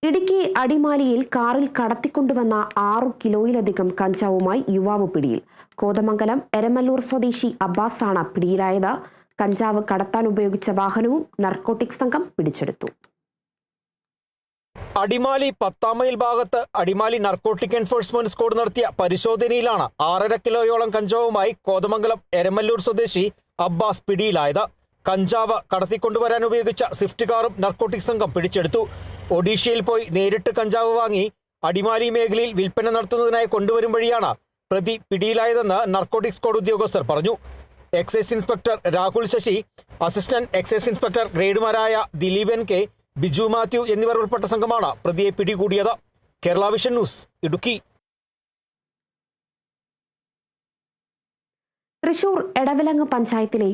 ഇടുക്കി അടിമാലിയിൽ കാറിൽ കടത്തിക്കൊണ്ടുവന്ന 6 കിലോയിലധികം കഞ്ചാവുമായി യുവാവ് പിടിയിൽ. കോതമംഗലം എരമല്ലൂർ സ്വദേശി അബ്ബാസാണ് പിടിയിലായത്. കഞ്ചാവ് കടത്താൻ ഉപയോഗിച്ച വാഹനവും നർക്കോട്ടിക് സംഘം പിടിച്ചെടുത്തു. അടിമാലി 10 മൈൽ ഭാഗത്ത് അടിമാലി നർക്കോട്ടിക് എൻഫോഴ്സ്മെന്റ് സ്ക്വാഡ് നടത്തിയ പരിശോധനയിലാണ് 6.5 കിലോയോളം കഞ്ചാവുമായി കോതമംഗലം എരമല്ലൂർ സ്വദേശി അബ്ബാസ് പിടിയിലായത്. കഞ്ചാവ് കടത്തിക്കൊണ്ടുവരാൻ ഉപയോഗിച്ച സ്വിഫ്റ്റ് കാറും നർക്കോട്ടിക് സംഘം പിടിച്ചെടുത്തു. ഒഡീഷയിൽ പോയി നേരിട്ട് കഞ്ചാവ് വാങ്ങി അടിമാലി മേഖലയിൽ വിൽപ്പന നടത്തുന്നതിനായി കൊണ്ടുവരും വഴിയാണ് പ്രതി പിടിയിലായതെന്ന് നർക്കോട്ടിക് സ്ക്വാഡ് ഉദ്യോഗസ്ഥർ പറഞ്ഞു. Excise inspector Rahul Sasi, assistant excise inspector ഗ്രേഡുമാരായ ദിലീപൻ കെ, ബിജു മാത്യു എന്നിവർ ഉൾപ്പെട്ട സംഘമാണ് പ്രതിയെ പിടികൂടിയത്. Kerala Vision News, Idukki. തൃശൂർ എടവിലങ്ങ് പഞ്ചായത്തിലെ